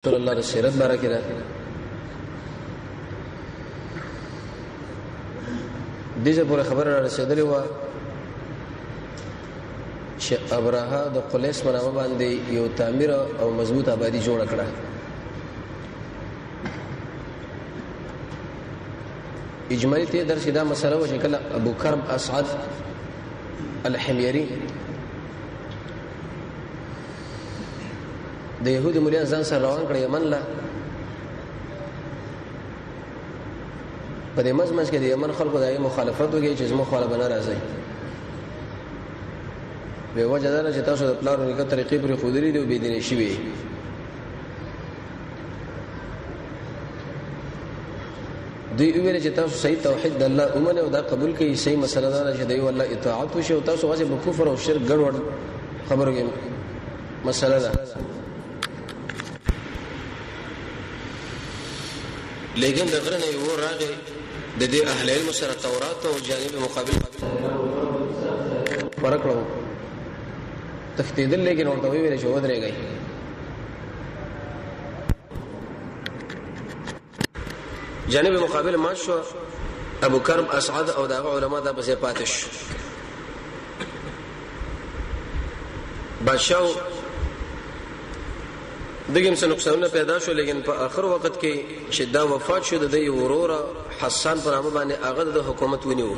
رسول الله د سیرت بارکه ده دغه پورې خبره را رسیدلې و چې ابراهه د قلیس منامه باندې یو تعمیر او مضبوط آبادی جوړ کړه. اجمالی ته درس دا مسله و چې کله ابو کرب اسعد الحميري د يهودي مليان ځان سره روان کړ یمن لا په دې مزمنځ کې د یمن خلکو دغه مخالفت وکړي چې زموږ خپل بنا راځي به وجه دا چې تاسو د پلانو نیکه طریقې پر خودري دی او بيدینه شي وي دوی ویل چې تاسو صحیح توحید د الله اومنه او دا قبول کړئ صحیح مسله دا چې دی والله اطاعت وشي او تاسو واځي په کفر او شرک ګډوډ خبرو کې مسله ده. لیکن د غره نه یو راغی د دې اهل علم سره تورات او جانب مقابل فرق لرو تختیدل لیکن ورته ویل چې ودرېږي جانب مقابل ما شو ابو کرم اسعد او دغه علما دا پسې پاتش بادشاہ دغه څه نقصان پیدا شو لیکن په آخر وخت کې شدا وفات شو د یو ورور حسان پر نامه باندې هغه د حکومت ونیو.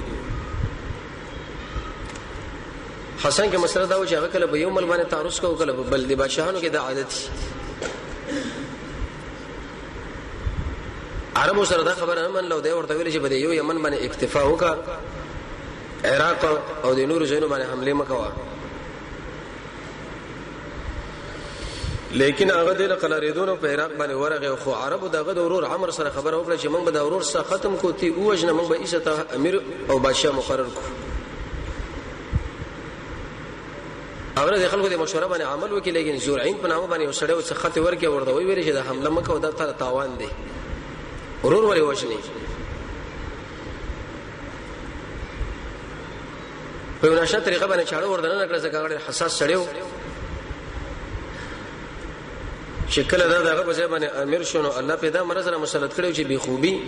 حسن کې مسله دا و چې هغه کله به یو مل باندې تعرض کوي کله بل د بادشاہانو کې د عادت عربو سره دا خبره من لو دی ورته ویل چې بده یو یمن باندې اکتفا وکړه عراق او د نور زینو باندې حمله مکوا لیکن هغه د قلاریدونو په عراق باندې ورغه خو عربو دغه د ورور عمر سره خبره وکړه چې موږ به د ورور سره ختم کوتی او وجنه موږ به ایسته امیر او بادشاہ مقرر کو. هغه د خلکو د مشوره باندې عمل وکړي لیکن زورعين په نامه باندې وسړیو څخه خط ورکړي ورته ویل چې د حمله مکه او د تاوان دی ورور ولې وښني په یو نشه طریقه باندې چاړه وردن کړه ځکه هغه حساس سړیو شکل دا دغه په ځای باندې امیر شونو الله پیدا مرز سره مسلط کړو چې بي خوبي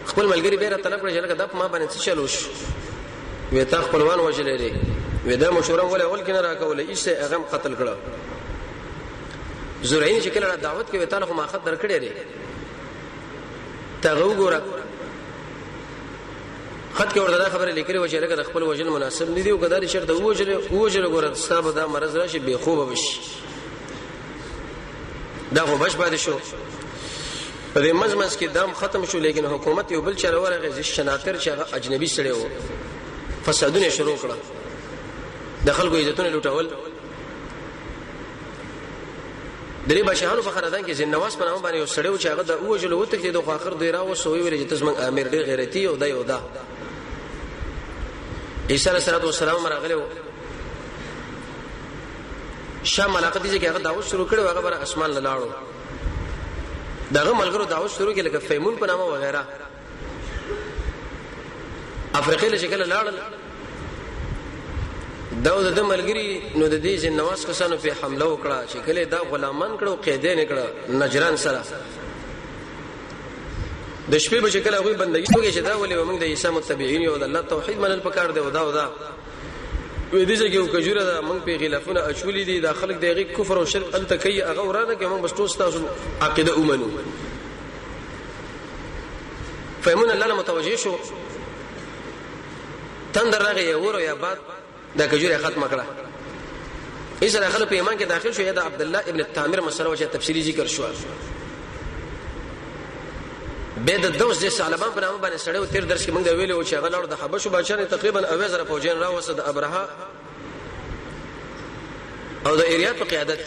خپل ملګری بیره طلب کړی چې لکه د ما باندې څه چلوش وې تا خپلوان وجلې لري وې دا مشوره ولې اول کنه راکولې ایسه هغه قتل کړو. زورعين چې کله دعوت کې وته خو ما خط درکړې لري تا وګوره خط کې ورته خبره لیکلې و چې لکه خپل وجل مناسب نه دی او کداري شرط وجل ګوره ستاسو دا مرز راشي به خوب بشي دا خو بش باندې شو په دې مزمنس کې دام ختم شو لیکن حکومت یو بل چر ورغه ځ شناکر چې اجنبي سره و فسادونه شروع کړه د خلکو عزتونه لوټول درې بشهانو په خاندان کې زنواس په نامه باندې یو سړیو چې هغه د اوجلو وته کې د اخر دوی راو سوې ویل چې تاسو من امیر ډېر غیرتی او دایو دا عیسی علیه السلام راغله شام علاقه دي چې هغه دعوت شروع کړو هغه بر اسمان لاړو دغه ملګرو دعوت شروع کړي لکه فیمون په نامه وغیرہ افریقې له شکل لاړل داود د ملګری نو د دې جنواز کسانو په حمله وکړه چې کله دا غلامان کړو قیدین کړه نجران سره د شپې په شکل هغه بندګي وکړي چې دا ولې موږ د عیسی متبعین او د الله توحید منل پکار دی او دا وې دې چې یو کجوره دا موږ په غلافونه اچولې دي د خلک دغه کفر او شرک انت کوي هغه ورانه کې موږ بس تاسو عقیده اومنو فهمون الله متوجه شو تندر راغی ورو یا بعد دا کجوره ختمه کړه ایسه داخله په ایمان کې داخل شو یا د عبد الله ابن التامر مسله وجه تفصیلی ذکر شو به د دوس د سالمان په نامه باندې سړیو تیر درس کې موږ دا ویلو چې هغه لور د حبشو بادشاہ تقریبا اویزره فوجین راوسه د ابرهه او د ایریات په قیادت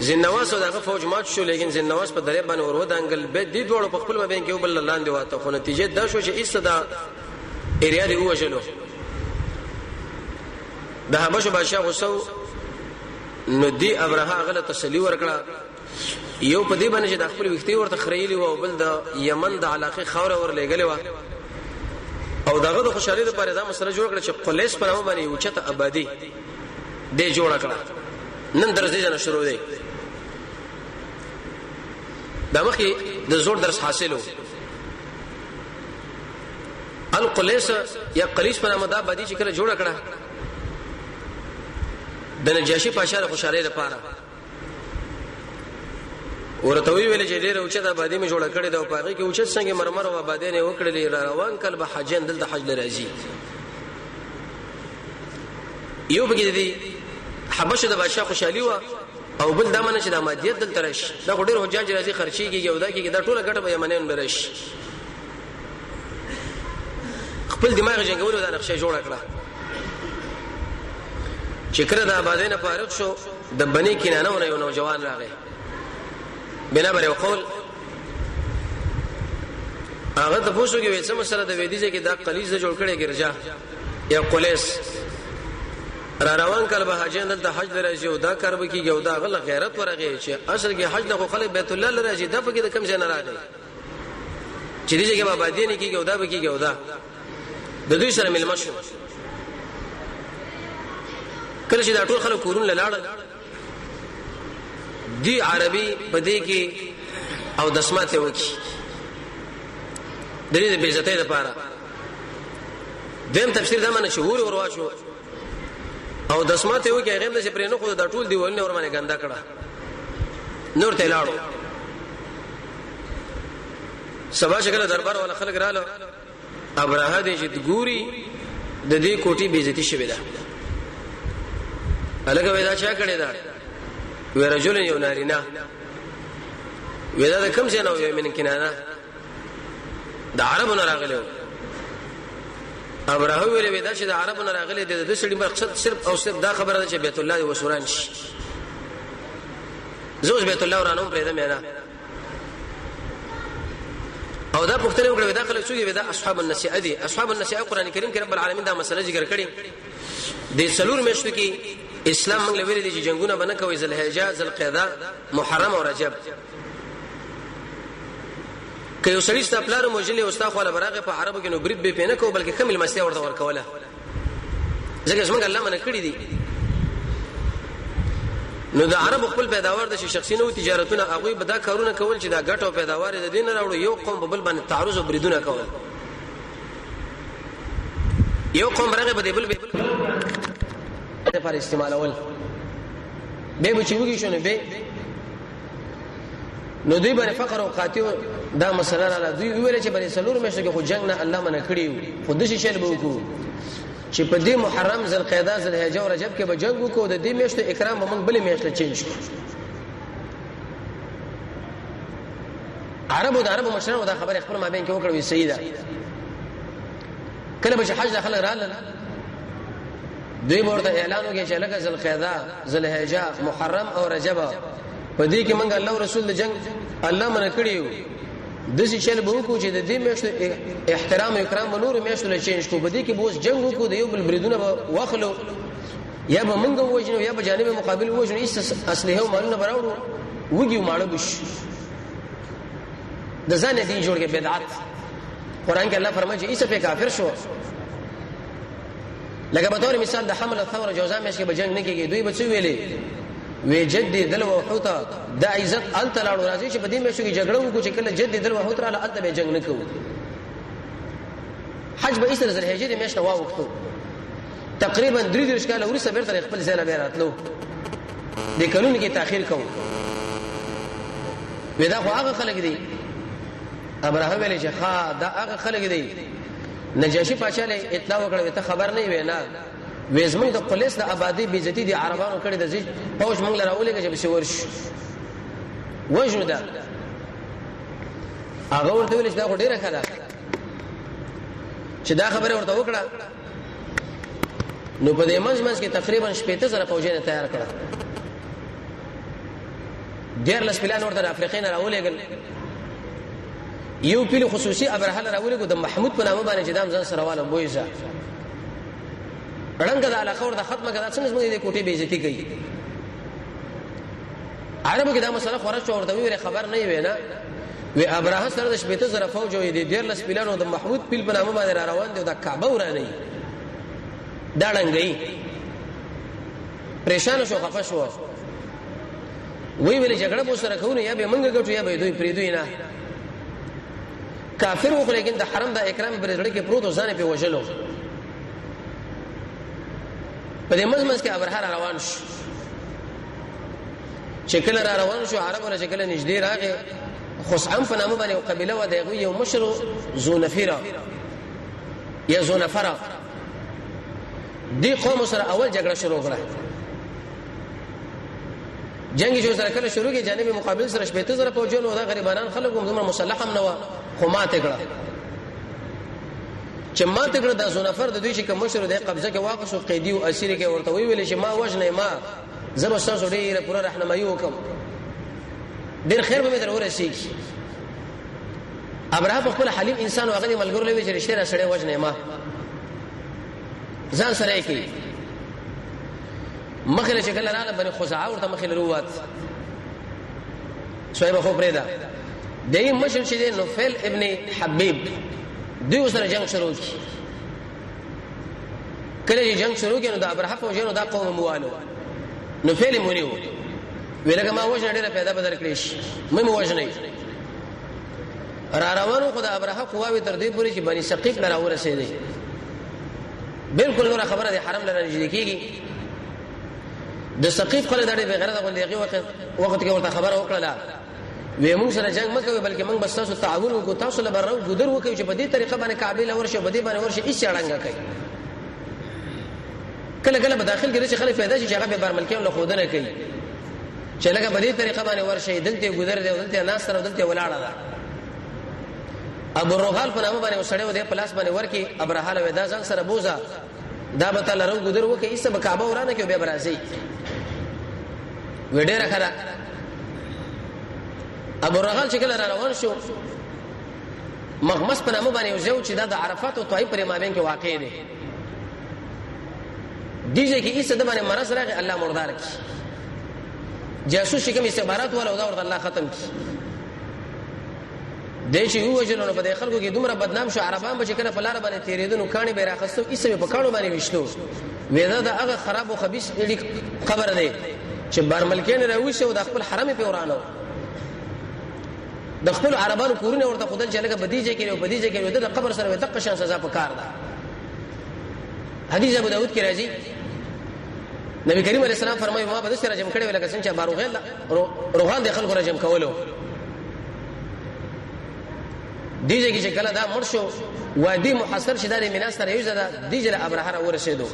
زنواس دغه فوج مات شو لیکن زنواس په درې باندې ورو دانګل به د دوړو په خپل مابین کې وبل لاندې واته خو نتیجه دا شو چې ایستدا ایریا دی وژلو د حبشو بادشاہ غوسو نو دی ابرهه غلط تسلی ورکړه یو په دې باندې چې د خپل وختي ورته خړېلی او بل د یمن د علاقه خوره ور لګلې و او دغه د خوشحالي لپاره دا مسله جوړ کړ چې قلیس په نامه باندې یو چته آبادی دې جوړ کړه نن درس دې نه شروع دی دا مخکې د زور درس حاصلو القلیس یا قلیس په نامه دا بادي چې کله جوړ کړه د نجاشي پاشا خوشاله لپاره ورته ویل چې ډېر اوچه د بادي مې جوړ کړي دا په هغه کې اوچه څنګه مرمر او بادي نه وکړلې روان کله به حجین دلته حج لراځي یو بګی دی حبشه د بادشاہ خوشالي وا او بل دا منه چې د مادیت دلته راشي دا ډېر حجاج راځي خرچيږي او دا کې دا ټوله ګټه به یمنین برش خپل دماغ جنګولو دا نقشه جوړ کړه چې کړه د آبادینه فارغ شو د بنی کنانه ونه یو نوجوان راغی بنا بر قول هغه د پوسو کې وې څه مسله د وېدیځه کې دا قلیز جوړ کړي ګرځا یا قلیس را روان کله به حاجین دلته حج لراځي او دا کار به کیږي او دا غل غیرت ورغی چې اصل کې حج د خلک بیت الله لراځي دا په کې د کم ځای نه راغی چې دې کې به آبادی نه کیږي او دا به کیږي او دا د دوی سره ملما شو کله چې دا ټول خلک کورون لاړ دی عربي بده کې او دسمات وکي د دې به عزت لپاره دیم تفسیر دا معنی شهور ورواچو او دسمات وکي هغه د پرې نه خو دا ټول دیوالونه ور باندې ګندا کړه نور ته لاړو سبا شکل دربار ولا خلک رااله ابراهه دې چې ګوري د دې کوټي بیزتی شوی ده الګا ودا چا کړی دا ورجل یو نارینا ودا د کم ځای نه وي من کنانه د عربونو راغلو ابراهه ویل ودا چې د عربونو راغلي د سړي مقصد صرف او صرف دا خبره ده چې بیت الله و سوران شي زوج بیت الله ورانو پرې ده مېنا او دا پختنه وکړه دا خلک څوګي ودا اصحاب النسیه دي اصحاب النسیه قران کریم کې رب العالمین دا مسله ذکر کړي د سلور میاشتو کې اسلام موږ لویل دي چې جنگونه بنه کوي ذل حجه ذل قعده محرم او رجب که یو سړی ستپلار موجلی او ستا خو له براغه په عربو کې نو برید به پینه کو بلکې کمل مسته ورته ورکوله ځکه څنګه الله منه کړی دي نو د عربو خپل پیداوار د شخصي نو تجارتونه هغه به دا کارونه کول چې دا ګټو پیداوار د دین راوړو یو قوم په بل باندې تعرض او بریدونه کول یو قوم راغه به بل پر استعمالول به چې وږي شونه به نو دوی باندې فقر او قاتیو دا مسله را دوی ویل چې باندې سلور مشه کې خو جنگ نه الله منه کړیو خو د شي شل به وکړو چې په دې محرم ذل قعده ذل حجه او رجب کې به جنگ وکړو د دې میاشتو اکرام به موږ بلې میاشتې چینج کړو عربو د عربو مشرانو دا خبره خپل مابین کې وکړو سیده کله به حج داخله رااله دوی ورته اعلان وکړي چې لکه ذل قعده ذل حجه محرم او رجب په دې کې موږ الله رسول د جنگ الله منه کړیو د څه چل به وکړو چې د دې میاشتو احترام او اکرام نور میاشتو له چینج کو په دې کې بوس جنگ وکړو د یو بل بریدونه واخلو یا به موږ وژنو یا به جانب مقابل وژنو هیڅ اصله او مالونه براوړو وګیو ماړه بش د ځان دین جوړ کې بدعت قران کې الله فرمایي چې ایسه په کافر شو لکه په تور مثال د حمله ثوره جوزا مې کې به جنگ نه کېږي دوی به څه ویلې وی جد دل وحوتا د عزت ال تلاړو راځي چې په دې مې شو کې جګړه وکړو چې کله جد دل وحوت را ال به جنگ نه کوو حج به ایسه ذل حجه دې مې شنو وکړو تقریبا 3 کال ورسره بیرته خپل ځای نه راتلو د قانون کې تاخير کوو ودا خو هغه خلک دي ابراهیم علیه السلام دا هغه خلک دي نجاشی پاشا له اطلاع وکړه ته خبر نه وینا وېزمن د پولیس د آبادی بیزتی دي عربانو کړي د زی پوج منګ لراولې چې بشورش وژنو دا هغه ورته ویل چې دا ډیره خلا چې دا خبره ورته وکړه نو په دې منځ کې تقریبا 15000 فوجیان تیار کړه ډیر لس پلان ورته افریقین راولېګل یو پیل خصوصي ابراهل راولېګو د محمود په نامه باندې چې دام ځان سره واله بویزا رنګ د علاقه ورته ختمه کړه څنګه موږ دې کوټې بیزتی کوي عربو کې دا مسله خورج ورته ویل خبر نه وینا وی ابراهیم سره د 15000 فوج وي د ډیر لس پلانو د محمود پیل په نامه باندې روان دي د کعبه ورانه دا ډنګي پریشان شو خفه شو وی ویل جګړه مو سره کوو یا به منګه ګټو یا به دوی پریدوی نه کافر وو لیکن د حرم د اکرام پر ځړ کې پروت ځان په وجلو په دې مزمز کې ابرهه روان شو شکل را روان شو عربونه شکل نږدې راغی خصعم په نامه باندې قبيله و دغه یو مشر زونفره یا زونفره دی قوم سره اول جګړه شروع کړه جنگ جو سره کله شروع کی جانب مقابل سره شپته زره پوجول او دا غریبانان خلک هم زموږ مسلح هم نه و خو ماته کړه چې ماته کړه د زونفر د دوی چې کوم مشر د قبضه کې واقع شو قیدی او اسیر کې ورته ویل چې ما وجنه ما زما تاسو ډیره پوره رحمایي وکم ډیر خیر به در ورسیږي ابراهیم په خپل حلیم انسان او هغه ملګرو لوي چې رشتہ سره وجنه ما ځان سره کوي مخله شکل راغله بني خزاعه ورته مخله روات شویب خو پرېدا دای مشر چې نوفل ابن حبیب دوی سره جنگ شروع کی کله جنگ شروع کینو د ابراهیم په جنو دا قوم موالو نوفل مونیو ویلګه ما وژن ډیره پیدا بدل کړی شي مې مو وژنې را روانو خدای ابراهیم قواوی تر دې پوری چې بني ثقيف لرا ورسېدي بالکل نور خبره د حرم لره نږدې کیږي د ثقيف خلک د دې غیرت غوندې وخت کې ورته خبره وکړه وې موږ سره جنگ مکوې بلکې موږ بس تاسو تعاون وکړو تاسو له برو ګذر وکړو چې په دې طریقه باندې کعبه له ورشه په دې باندې ورشه هیڅ اړنګ کوي کله کله په داخل کې چې خلک پیدا شي چې هغه به برملکیان له خودنه کوي چې لکه په دې طریقه باندې ورشه دلته ګذر دی دلته ناس سره دلته ولاړه ده ابو الرغال په نامه باندې وسړیو د پلاس باندې ورکی ابراهال ودا ځان سره بوزا دا به تعالی رو ګذر وکړي ایسه به کعبه ورانه کې به برازي وډه راخره ابو الرغال چې کله روان شو مغمس په نامه باندې یو چې د عرفات او طائف پر مابین کې واقع دی دیږي کې ایسه د باندې مرز راغی الله مردار کی جاسوس کوم استخبارات ولا دا ورته الله ختم کی دیش یو وجنو په خلکو کې دومره بدنام شو عربان به چې کله په لار باندې تیرېدنو کانی به راخستو ایسه په کانو باندې وشتو وېدا دا هغه خراب او خبيث خبر دی چې بارملکین راوښه او د خپل حرم په ورانو د خپل عربانو کورونه ورته خدل چې لکه بدیجه کې او بدیجه کې د قبر سره د قشان سزا په کار ده حدیث ابو داود کې راځي نبی کریم علیه السلام فرمایي ما به سره جمع کړي ولکه څنګه باروغل روحان د خلکو را جمع کولو دیږي چې کله دا مرشو وادي محصر شیدار مینا سره یو زده دیجره ابراهه ورسېدو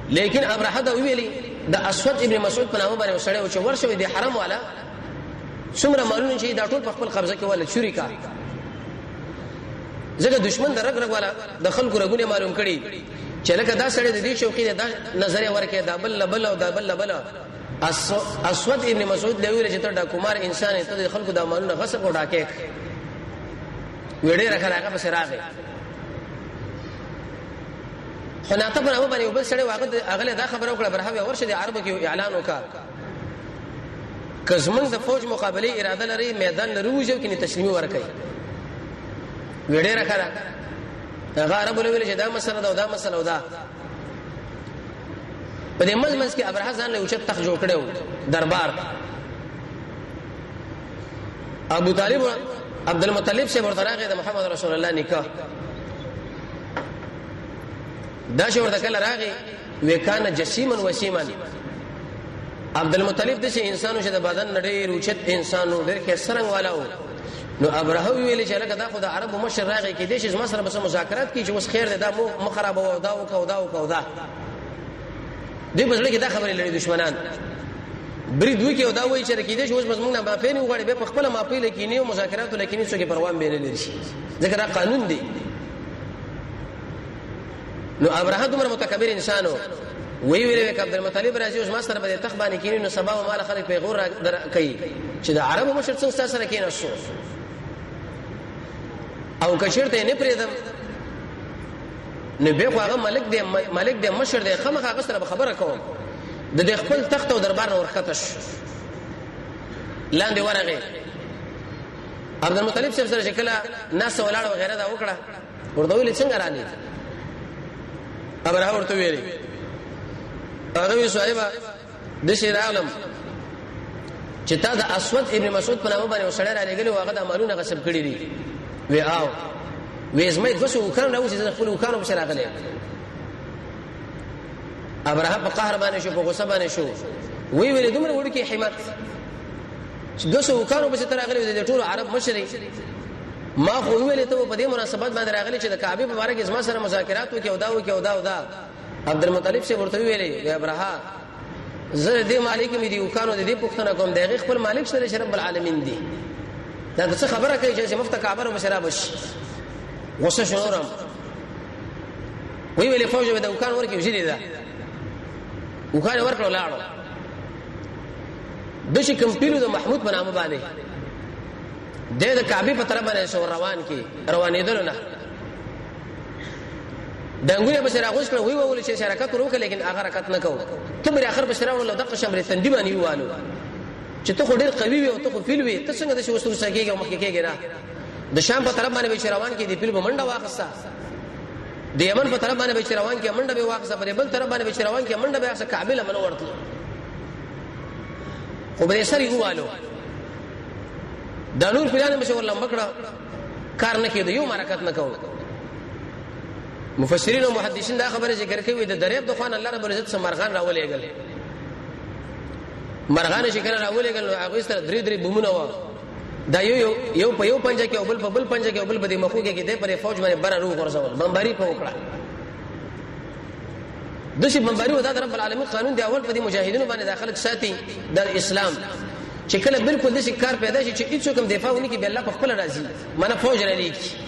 لیکن ابراهه دا ویلي د اسود ابن مسعود په نامه باندې وسړی او چې ورشو د حرم والا څومره مالونه چې دا ټول په خپل قبضه کې ولا چوری کا زګه دشمن درګ رګ والا د خلکو رګونه معلوم کړي چې لکه دا سړی د دې شوقي د نظریه ورکه دا بل او دا بل اسود ابن مسعود له ویل چې ته دا کومار انسان ته د خلکو د مالونه غصب او ډاکې وړي راخره په سراغه خناته په نامه باندې وبل سړی واغد اغله دا خبره وکړه برهوی ورشه د عربو کې اعلان وکړ کزمن د فوج مقابله اراده لري میدان لروجو کې تسلیمي ورکړي وړي راخره هغه عربو له ویل چې دا مسله دا مسله دا په دې مزمز کې ابراهیم ځان له اوچت تخ جوړ کړو دربار ابو طالب عبد المطلب سے ورتراغه د محمد رسول الله نکاح دا چې ورته کله راغی وکانه جسیمن وسیمن عبد المطلب د انسانو چې د بدن نړۍ روچت انسانو ډېر کې سرنګ والاو نو ابراهیم ویل چې لکه دا خو د عربو مشر راغی کې د شي مسره بس مذاکرات کی چې وس خیر ده دا مو خراب او دا او دا دې بسړي کې دا خبرې لري دشمنان برید وکي او دا وایي چې کېدې شو اوس مزمن نه مافین وغړي به په خپل مافی لکینی او مذاکرات لکینی څو کې پروان به نه لري شي ځکه دا قانون دی نو ابراهیم عمر متکبر انسانو وی ویل عبد المطلب راځي اوس ما سره به تخ باندې کینی نو سبا مال خلک پیغور در کوي چې د عربو مشر څنګه سره کیناسو او کشرته نه پریدم نو به هغه ملک دی مشر دی خمخ هغه سره خبره کوم د خپل تخت او دربار نور ختش لاندې ورغه عبد المطلب سره شکل ناس ولاړ وغیرہ دا وکړه ورته ویل څنګه رانی ابراه ورته ویلي هغه صاحب د شیر عالم چې تا د اسود ابن مسعود په نامه باندې وسړی را لګلو هغه د عملونه غصب کړی دي وی آو وی زمای دوسو وکړم نو چې خپل وکړم په شراغله ابراه په قهر باندې شو په غصه باندې شو وی ویل دومره وړو کې همت دوسو وکړم په شراغله د ټول عرب مشري ما خو ویل ته په دې مناسبت باندې راغلی چې د کعبه مبارک ازما سره مذاکرات وکي او دا عبد المطلب سے ورته ویلې یا ابراه زه دې مالک مې دی وکانو دې پښتنه کوم دغه خپل مالک سره رب العالمین دی دا څه خبره کوي چې مفت کعبه او شرابش غصه شنورم وی ویلې فوج به د وکان ورکی وزیری دا وکان ورکړو لاړو د شي کمپیلو د محمود په نامه باندې د کعبه په طرف باندې شو روانېدل نه دنګونه به سره غوښ کړو وی وول چې شرکت وکړه لیکن هغه حرکت نه کوو ته بر اخر بشرا ول دغه شمرې تندې باندې ووالو چې ته خو ډیر قوي وي او ته خو فیل وي ته څنګه د شو وسو سکیږي او مخکې کېږي نه د شام په طرف باندې به روان کې دی فیل بمنډه واخصه د یمن په طرف باندې به روان کې منډه به واخصه په بل طرف باندې به روان کې منډه به واخصه کعبه لمن ورته خو به سری ووالو د نور پلان مشه ول لمکړه کار نه کېد یو حرکت نه کوو مفسرین او محدثین دا خبره ذکر کوي د دریاب د خوان الله رب العزت سم مرغان راولېګل مرغان شکر راولېګل هغه سره درې بمونه و دا یو په یو پنځه کې او بل په بل پنځه کې او بل په دې مخو کې د پرې فوج باندې بر روغ ورسول بمباری په وکړه د شي بمباری و د رب العالمین قانون دی اول په دې مجاهدینو باندې داخله ساتي د اسلام چې کله بالکل د شي کار پیدا شي چې هیڅ کوم دفاع ونی کې به الله په خپل راضي منه فوج را لیکي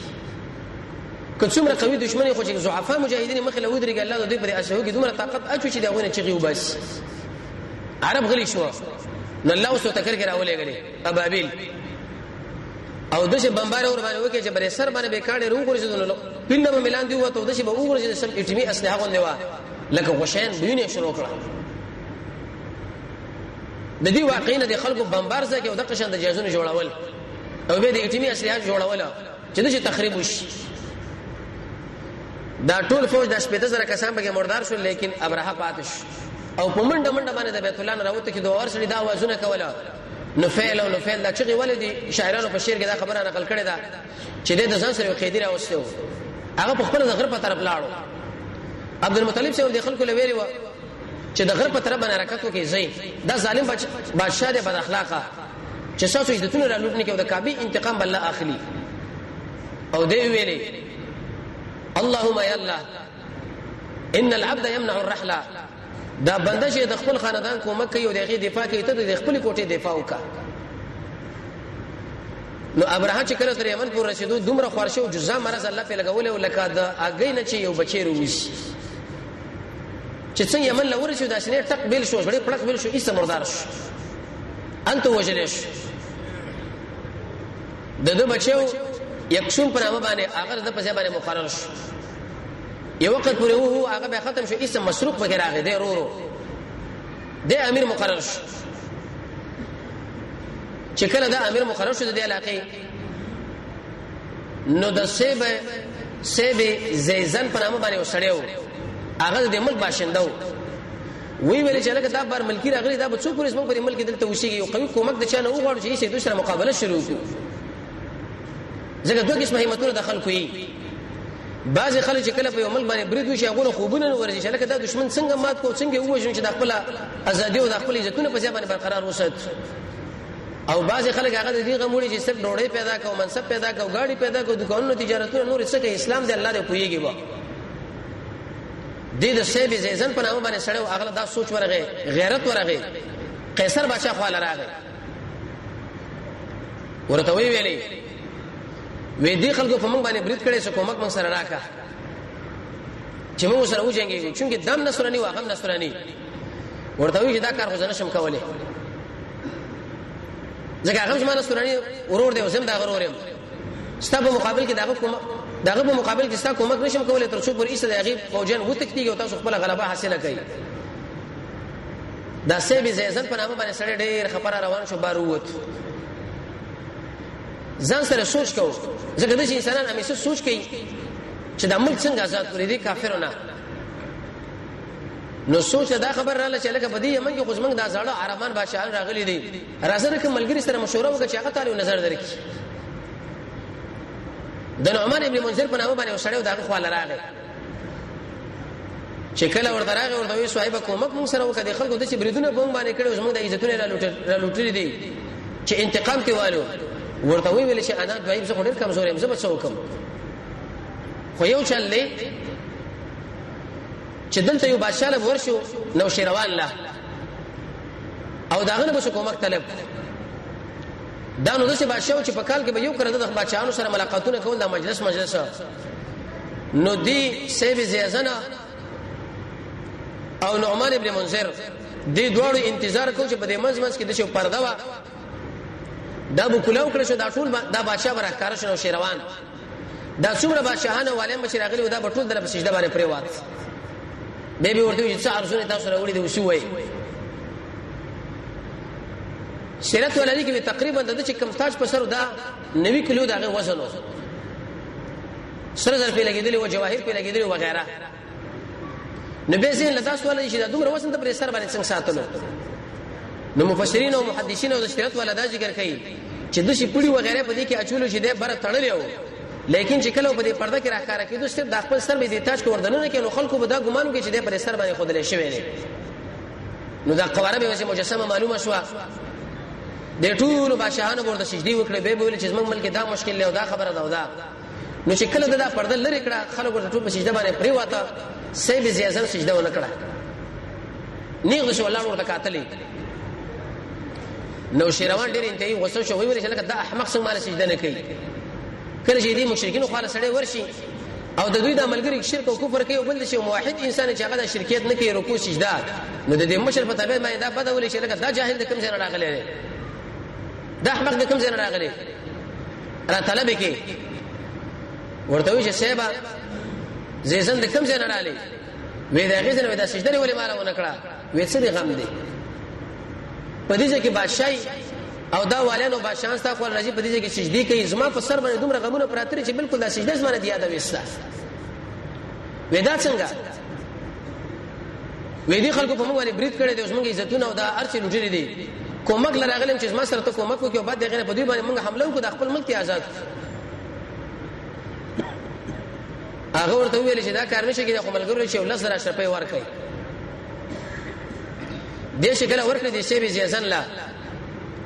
کڅومره قوي دشمنی خو چې ضعفا مجاهدین مخ له ودرېګ الله دوی پر اسهو کې دومره طاقت اچو چې داونه چغي وبس عرب غلي شو نو الله وسو تکر کې راولېګلې ابابیل او دشه بمبار اور باندې وکي چې بر سر باندې به کاړې روغ ورسېدل پینډه به ميلان دی وته دشه به وګورځي سم اټمی اسلحه غونډه وا لکه غشین بيونه شروع کړه د دې واقعینه د خلکو بمبار ځکه او د قشن د جهازونو جوړول او به د اټمی اسلحه جوړول چې دشه تخریب وشي دا ټول فوج د شپته زره کسان به مردار شو لیکن ابراه پاتش او په منډه باندې د بیت الله نه راوته کې دوه ورسړي دا आवाजونه کوله نفعل دا چې ولدي شاعرانو په شعر کې دا خبره نقل کړې ده چې د ځان سره قیدی راوستو هغه په خپل د غرب په طرف لاړو عبد المطلب سے د خلکو لویری و چې د غرب په طرف باندې حرکت وکړي زین دا ظالم بادشاہ دی بد اخلاقه چې ساسو عزتونه را لوټنه کې د کعبه انتقام بل اخلي او دی ویلي اللهم يا الله ان العبد يمنع الرحله دا بنده چې د خپل خاندان کومک کوي او دغه دفاع کوي ته د خپل کوټه دفاع وکا نو ابراهیم چې کله تر یمن پور رسیدو دومره خورشه او جزا مرز الله په لګولې او لکه د اگې نه چې یو بچی رويش چې څنګه یمن لور شو د شنه تقبل شو غړي پړق بل شو ایسه مردار شو انت وجلش دغه بچو یکشون پر هغه باندې هغه د پسې باندې مقرر شو یو وخت پورې وو هغه به ختم شو اسم مسروق وغیرہ راغی دی ورو د امیر مقرر شو چې کله دا امیر مقرر شو د علاقې نو د سیبه زیزن په نامه باندې وسړیو هغه د ملک باشنده وی ویل چې لکه دا بار ملکی راغلی دا به څوک پولیس موږ په ملک دلته وشيږي یو قوي کومک د چانه وغواړي چې یې دوسره مقابله شروع کړي زګه دوه قسمه همتونه داخل کوي بعض خلک چې کله په یو ملک باندې برید وشي هغه خوبونه ورزي چې لکه دا دشمن څنګه مات کو څنګه وښون چې د خپل ازادي او د خپل عزتونه په ځای باندې برقرار وسات او بعض خلک هغه د دې غموړي چې صرف ډوړې پیدا کوي منصب پیدا کوي گاډي پیدا کوي دکانونو تجارتونه نور څه کوي اسلام دې الله دې کویږي با دې د سیب زیزن په نامه باندې سړیو هغه دا سوچ ورغه غیرت ورغه قیصر بادشاہ خو لراغه ورته وی ویلې وې دې خلکو په موږ باندې برید کړي څه کومک موږ سره راکا چې موږ سره وځيږي چې دم نصرانی واغم نصرانی ورته وی چې دا کار خو نه شم کولای ځکه هغه زمانه نصرانی ورور دی وسم دا غرورم ستاسو مقابل کې داغه په مقابل کې ستاسو کومک نشم کولای تر څو پر ایسه دغه فوجان و تکتیږي او تاسو خپل غلبه حاصله کړئ دا سیب زیزن په نامه باندې سره ډېر خبره روان شو باروت ځان سره سوچ کو ځکه د انسانان همیشه سوچ کوي چې د ملک څنګه آزاد کړي دي کافرونه نو سوچ دا خبر رااله چې لکه بدی یمن کې خو زمنګ دا زړه عربان بادشاہان راغلي دي راځه کوم ملګری سره مشوره وکړه چې هغه تعالی نظر درکړي د نعمان ابن منذر په نامه باندې وسړیو دا خو راغی چې کله ورته راغی ورته وی صاحب کومک مون سره وکړي خلکو د چې بریدونه بوم باندې کړو زمنګ د عزتونه را لوټري دي چې انتقام کوالو ورته ویل چې انا دویم زه ډېر کمزور یم زه به څه وکم خو یو چل دی چې دلته یو بادشاہ له ورشو نو شیروان له او داغه نه به کومک طلب دا نو دغه بادشاہ چې په کال کې به یو کړه د بادشاہانو سره ملاقاتونه کول د مجلس نو دی سیب زیزنه او نعمان ابن منذر دی دوړو انتظار کو چې په دې منځ کې د شو پرده وا دا بو کلاو کړ شو دا ټول دا بادشاہ برکار شنو شیروان دا څومره بادشاہانه والیم بشیر اغلی دا ټول در په سجده باندې پریوات به به ورته چې ارزونه تاسو راوړي دی وسوي سیرت ولادي کې تقریبا د چې کم تاج په سر دا 90 کیلو دغه وزن و سره زر په لګیدلی او جواهر په لګیدلی او وغیرہ نو به زين لدا سوال چې دا دومره وزن ته پر سر باندې څنګه ساتلو نو مفسرین او محدثین او د سیرت ولدا ذکر کوي چې د شي پړي وغیرہ په دې کې اچولو چې د بر تړلې و لیکن چې کله په دې پرده کې راکاره کېدو چې د خپل سر به د تاج کو وردنونه کې نو خلکو به دا ګمان کوي چې د پر سر باندې خودلې شوی دی نو دا قواره به مجسمه معلومه شو د ټول بادشاہانو ورته سجدي وکړي به ویل چې زمونږ ملک دا مشکل له دا خبره دا نو چې کله دا پرده لری کړه خلک ورته ټول په سجده باندې پری واته سیب زیازم سجده ونه کړه نیغ شو الله ورته قاتلی نو شیروان ډیر انتهایی غوسه شو ویل چې لکه دا احمق څنګه مال سجده نه کوي کله چې دې مشرکین خو خاله سړی ورشي او د دوی د عملګری شرک او کفر کوي او بل شي موحد انسان چې هغه د شرکیت نه کوي رکوع سجده نو د دې مشر په تابع باندې دا بده ولې چې لکه دا جاهل د کوم ځای راغلی دا احمق د کوم ځای راغلی را طلب کې ورته وی چې سیبا زیزن د کوم ځای راغلی وې دا غیزنه وې دا سجده ولې مال ونه کړه وې څه غم دی په دې کې بادشاہي او دا والانو بادشاہان ستا خپل راځي په دې کې سجدي کوي زما په سر باندې دومره غمونه پراتري چې بالکل دا سجده زما نه دی یاد وستا ودا څنګه وې دي خلکو په موږ باندې برید کړي دي اوس موږ عزتونه او دا ارچ لوټري دي کومک لراغلم چې ما سره ته کومک وکړو بعد دغه په دې باندې موږ حمله وکړو د خپل ملک آزاد هغه ورته ویل چې دا کار نشي کېږي خو ملګرو چې ولس را شپې ورکړي دې شکل ورکړي دې شی به ځان لا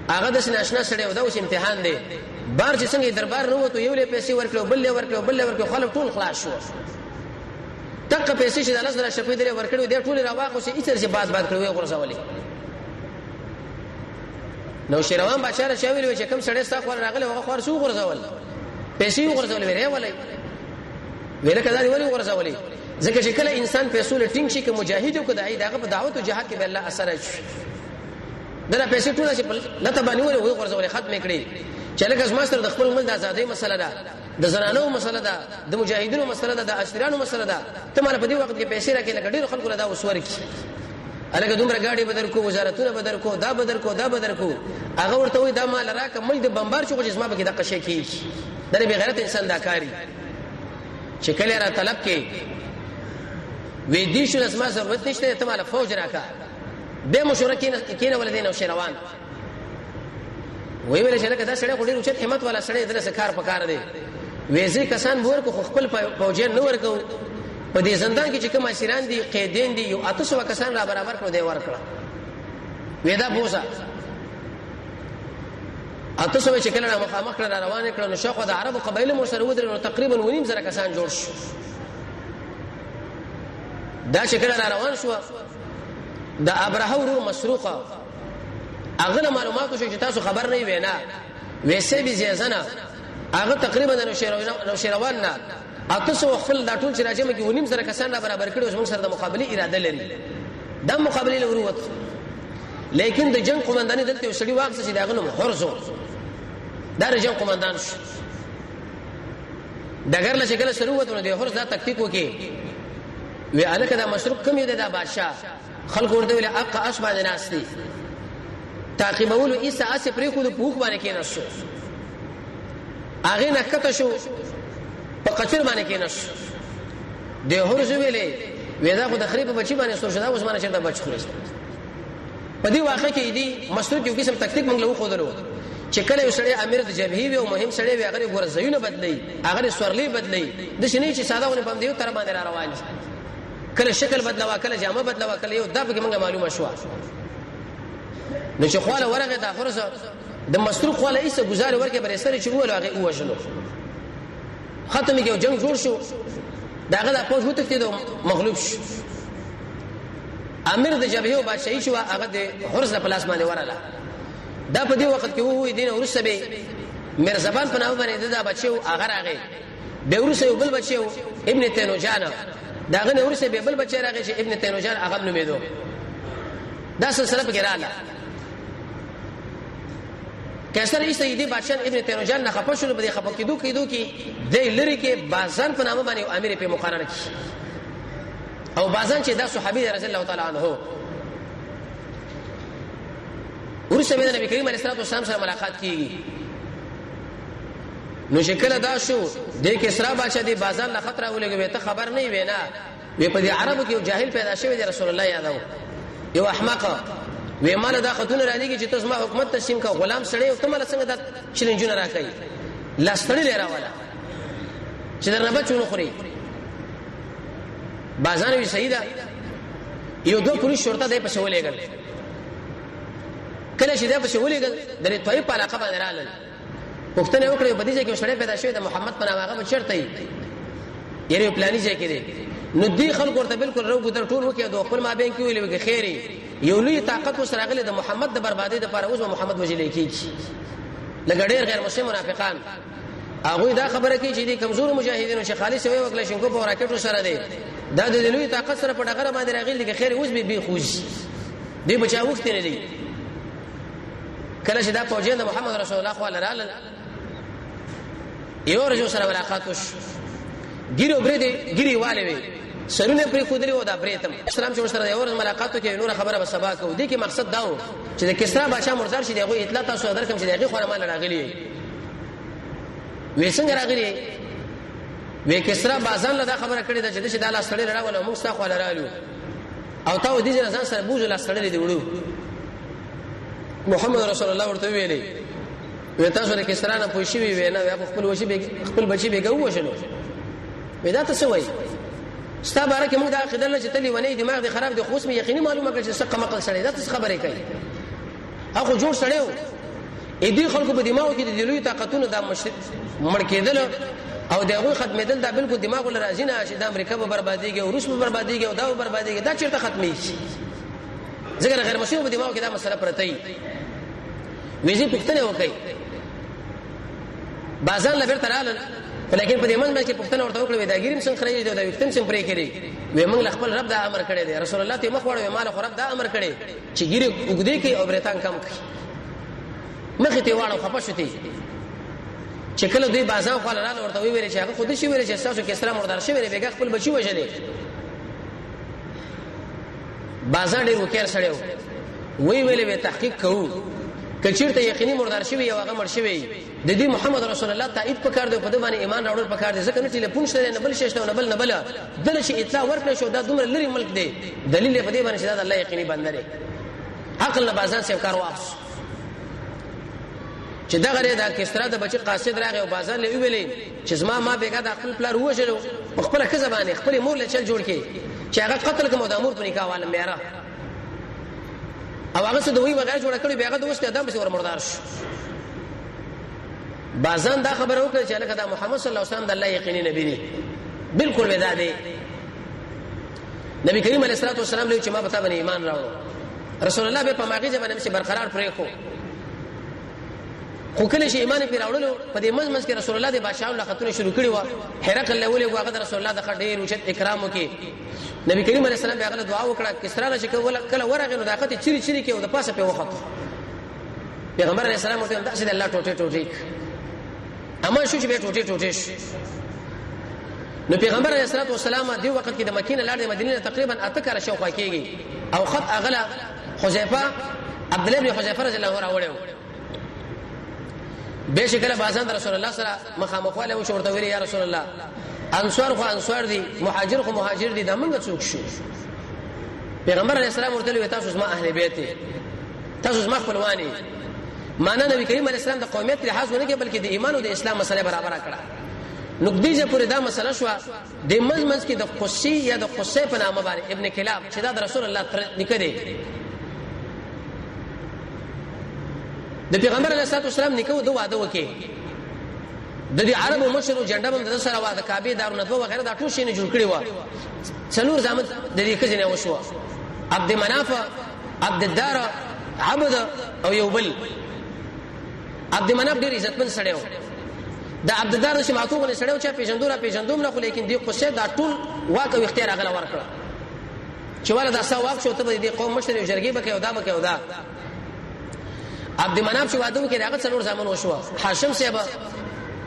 هغه د ناشنا سره او دا اوس امتحان دی بار چې څنګه دربار نو ته یو له پیسې ورکړو بل له ورکړو بل له ورکړو خلک ټول خلاص شو تک پیسې چې د الله سره شپې دې ورکړو دې ټول راواخو چې ایتر چې باد کړو غرزولې نو شیروان بادشاہ شاویل چې کوم سړی ستا خور راغله هغه خور شو غرزول پیسې غرزول ویره ولې ویره کدا دی ولې غرزولې ځکه چې کله انسان پیسې لټینګ شي که مجاهد او کداعي دغه په دعوت او جهاد کې به الله اثر شي دا پیسې ټول چې لته باندې ولې غرزولې ختم کړي چې لکه زما سره د خپل ملک د ازادۍ مسله ده د زنانو مسله ده د مجاهدینو مسله ده د اشرانو مسله ده ته مال په دې وخت کې پیسې راکې لکه ډېر خلکو دا وسور کی الګ دومره گاډي بدر کو وزارتونه بدر کو دا بدر کو دا بدر کو هغه ورته وي دا مال راکه مې د بمبار شو چې زما به کې د قشې کی دا به غیرت انسان دا کاری چې کله را طلب کې وې دې شو اسما ضرورت نشته ته مال فوج راکا به مشورکین کینه ولدین او شیروان وی ویل چې لکه دا سړی خو ډېر اوچت همت والا سړی دلته کار پکار دی وېزي کسان ورکو خپل فوجین نو ورکو په دې زندان کې چې کوم اسیران دي قیدین دي یو اتو سو کسان را برابر کړو دی ورکړه وېدا بوزا اتو سو چې کله مخامخ را روان کړو نو شاخو د عربو قبایل مو سره ودرنو تقریبا 9.5 کسان جوړ شو دا چې کله را روان شو د ابرهه ورور مسروقه اغه معلوماتو چې تاسو خبر نه وینا ویسه به زیزنه هغه تقریبا نو شیروان نه اتاسو خپل دا ټول چې راځم کې 9.5 کسان را برابر کړي اوس موږ سره د مقابله اراده لري د مقابله له وروت لیکن د جنگ قومنداني دلته یو سړي واغسه چې داغه نو حرزو دا رجن قومندان شو دغه له شکل سره وته د حرز دا تکتیک وکي وی الکه دا مشروق کم یو د بادشاہ خلق ورته ویل اق اشبا د ناس دي تعقیبولو ایسا اسه پرې خو د پوخ باندې کې نشو اغه نکته شو په قچر باندې کې نشو د هرز ویلې ودا خو د خریب بچی باندې سور شدا اوس باندې چرته بچ خوري په دې واقع کې دی مسعود یو قسم تکتیک موږ له خو درو چې کله یو سړی امیر د جبهې وي او مهم سړی وي هغه ګور زینو بدلی هغه سورلی بدلی د شنه چې ساده ونه باندې یو تر باندې را روان کله شکل بدلوا کله جامه بدلوا کله یو دغه موږ معلومه شو نو چې خواله ورغه د فرصه د مسروق خواله ایسه گزار ورکه بر سره چې وله هغه وژنو ختمه کې جنگ جوړ شو داغه د پوز وته کېدو مغلوب شو امیر د جبهه او بادشاہي شو هغه د حرس په لاس باندې وراله دا په دې وخت کې وو دین ورسره به مرزبان په نامه باندې دا بچو هغه راغی به ورسره یو بل بچو ابن تینوجان داغه نه ورسره به بل بچی راغی چې ابن تینوجان هغه نومیدو دا سلسله په کې رااله کیسر ایسه دی بادشاہ ابن تینوجان نه خپه شول په خپه کېدو کې د لری کې بازان په نامه باندې امیر په مقرره کی او بازان چې دا صحابي رضی الله تعالی عنہ ورسره د نبی کریم علیه الصلاه والسلام سره ملاقات کیږي نو شکل دا شو د کسرا بادشاہ دی بازان له خطر ولګوي ته خبر نه وینا وی په عربو کې جاهل پیدا شوی دی رسول الله یادو یو احمق وی مال دا خاتون را لګي چې تاسو ما حکومت تسلیم کا غلام سړی او تمله څنګه دا چیلنجونه راکړي لاستړي لرا والا چې درنه بچو خوري بازان وی سیدا یو دو پولیس شرطه دای په شولېګل کله چې دا په شولېګل د طيب په علاقه باندې رالل پښتنه وکړي په دې ځای کې سړی پیدا شوی د محمد په نامه هغه چرته یې یو پلاني ځای کې دی نو دی خلک ورته بالکل رو ګذر ټول وکي د خپل مابین کې ویلې کې خیري یو لوی طاقت وسره غلي د محمد د بربادي د لپاره اوس محمد وجلې کیږي لګډیر غیر مسلمان منافقان هغه دا خبره کوي چې دي کمزور مجاهدینو چې خالص وي وکړي شنکو په راکټو سره دی دا د لوی طاقت سره په ډغره باندې راغلي کې خیر اوس به خوږ دی بچا وخت نه دی کله چې دا پوجي د محمد رسول الله صلی الله علیه وسلم یو رجو سره ملاقات وش ګیرو برې دی ګیری والے وي سرونه پرې خودري و دا پرېتم اسلام چې سره یو ورځ ملاقات وکړي نور خبره به سبا کو دي کې مقصد داو چې د کسرا بادشاہ مرزار شي دغه اطلاع تاسو درکم چې دغه خو مال راغلي وې څنګه راغلي وې کسرا بازان له دا خبره کړې ده چې د الله سره راغله موږ تاسو خو لرالو او تاسو دې ځان سره بوج لا سره دې وړو محمد رسول الله ورته ویلي وې تاسو له کسرا نه پوښي وي نه خپل وشي خپل بچي به ګوښنو وې دا تاسو وایي ستا بارکه موږ دا عقیده نه چې تلی ونی دماغ دی خراب دی خو اسمه یقیني معلومه کړي چې څه مقل سړی دا څه خبره کوي هغه جوړ سړیو اې دې خلکو په دماغ کې د لوی طاقتونو دا مړ کېدل او دغه ختمېدل دا بالکل دماغ ول راځي نه چې د امریکا په بربادیږي او روس په بربادیږي او دا په بربادیږي دا چیرته ختمي شي ځکه غیر مسلمان په دماغ کې دا مسله پرته وي ویزي پښتنه وکي بازار لبر ترال لیکن په دې منځ کې پښتنه ورته وکړه دا ګیرم څنګه خري دی دا وختن څنګه پرې کړی وې موږ خپل رب دا امر کړی دی رسول الله ته مخ وړو مال خو رب دا امر کړی چې ګیره وګدې کې او برتان کم کړي مخ ته واړو خپشتي چې کله دوی بازار خو لاله ورته ویل چې هغه خود شي ویل چې تاسو کې اسلام مردار شي ویل بیګه خپل بچي وژلې بازار ډیر وکړ سړیو وی ویلې به تحقیق کوو کچیرته یقیني مردار شي یو هغه مر شي د دې محمد رسول الله تایید پکار دی په دې باندې ایمان راوړل پکار دی ځکه نه ټلیفون شته نه بل شته نه بل دل شي اطلاع ورکړي شو دا دومره لري ملک دی دلیل په دې باندې چې دا الله یقیني بنده دی عقل نه بازان سیو کار واپس چې دا غره دا کسرا د بچی قاصد راغی او بازار له ویلې چې زما ما بیګه د خپل پلار وژلو خپل خزبانه خپل مور له چل جوړ کې چې هغه قتل کوم د امور په نکاح والا میرا او هغه څه دوی بغیر جوړ کړی بیګه د وسته ادم به ور مردار شو بازان دا خبر وکړه چې لکه دا محمد صلی الله علیه وسلم د الله یقیني نبی دی بالکل ودا دی نبی کریم علیه الصلاه والسلام له چې ما پتا باندې ایمان راوړ رسول الله به په ماغي ځبانه مشه برقرار پرې خو کله چې ایمان په راوړلو په دې منځ کې رسول الله د بادشاہ له خطونه شروع کړي و هرقل له ولې هغه رسول الله د خډیر او شت اکرام وکي نبی کریم علیه السلام هغه دعا وکړه کسرا نه چې کله ورغه نو داخته چری چری کې او د پاسه په وخت پیغمبر علیه السلام ورته دا چې الله ټوټه اما شو چې به ټوټه نو پیغمبر علیه الصلاه والسلام دی وخت کې د مکینه لاړ د مدینه تقریبا اتکر شوقه کېږي او خط اغلا حذیفه عبد الله بن حذیفه رضی الله عنه راوړو به شکل بازان رسول الله سره مخامخ والے او شورته ویل یا رسول الله انصار خو انصار دي مهاجر خو مهاجر دي دا موږ څوک شو پیغمبر علیه السلام ورته وی تاسو ما اهل بیت تاسو ما خپلوانی معنا نبی کریم علیه السلام د قومیت لحاظ ونه کې بلکې د ایمان او د اسلام مسله برابر کړه نو دیجه پورې دا مسله شو د مزمز کې د قصي یا د قصي په نامه باندې ابن کلاب چې دا د رسول الله نکړي د پیغمبر علیه السلام نکو دوه واده وکي د دې عربو مشرو جنډه باندې د سره واده کعبه دارالندوه وغیرہ دا ټول شي نه جوړ کړي و څلور زامن د دې کزنه وشو عبد مناف عبد الدار عبد او یوبل عبد مناف ډیر عزتمن سړی و دا عبد الدار چې معتوب نه سړیو چې پیژندوم نه خو لیکن دی قصه دا ټول واک او اختیار غلا ورکړه چې ولدا دا ثواب شو ته د قوم مشر یو جرګي بکې او دا عبد مناف چې واده وکړي هغه څلور زامن وشو هاشم صاحب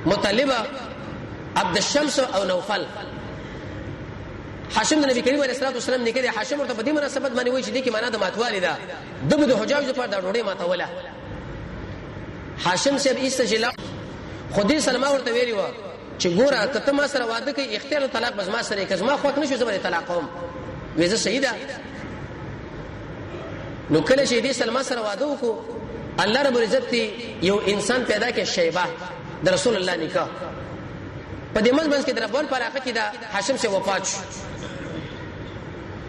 مطلب عبد الشمس او نوفل هاشم د نبی کریم علیه السلام نکړي هاشم ورته په دې مناسبت باندې وایي چې دې کې معنا د ماتوالي ده د حجاج په دا ډوډۍ ماتوله هاشم صاحب استجلا خودي سلمہ ورته ویلی و چې ګوره کته ما سره واده کوي اختیار طلاق بس ما سره کز ما خوښ نشو زبر طلاق کوم وېزه سیده نو کله چې دې سلمہ سره واده وکړو الله رب العزت یو انسان پیدا کې شیبه د رسول الله نکاح په دې منځ کې د ربول پر هغه کې دا هاشم سے وفات شو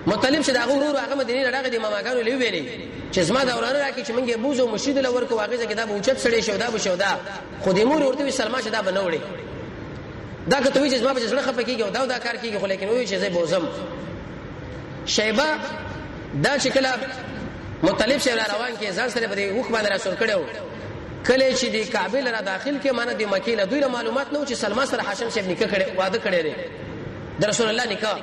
مطلب چې دا غرور هغه مدینه راغی د ماماګانو لوي ویلي چې زما دا ورانه راکې چې منګه بوزو مشید لور کو واقع ځکه دا به اوچت سړی شو دا به شو دا خو دې مور ورته سلمہ شدا بنوړي دا که ته وی چې زما په ځړه خپه کیږي او دا کار کیږي خو لیکن وی چې زه بوزم شیبه دا چې کله مطلب شه روان کې ځان سره به وخ باندې را شور کړو کله چې د کعبه لره داخل کې معنی د مکې نه دوی معلومات نو چې سلمہ سره هاشم صاحب نکاح کړي واده کړي لري د رسول الله نکاح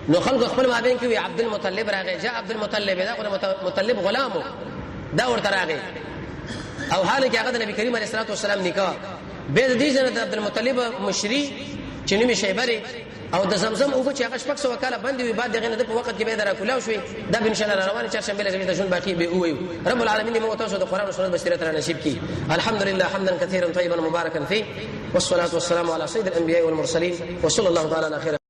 نو خلق خپل مابین کې عبد المطلب راغی جاء عبد المطلب دا مطلب غلامو دا ورته راغی او حال کې هغه د نبی کریم علیه السلام نکاح به د دې جن د عبد المطلب مشری چې نوم شیبری او د زمزم او چې هغه شپږ سو کاله باندې وي بعد دغه د په وخت کې به درا کولاو شوي دا ان شاء الله روانه چرشنبه لږه د ژوند باقي به وي رب العالمین مو تاسو د قران او سنت بصیرت را نصیب کړي الحمدلله حمدا كثيرا طيبا مباركا فيه والصلاه والسلام على سيد الانبياء والمرسلين وصلى الله تعالى على خير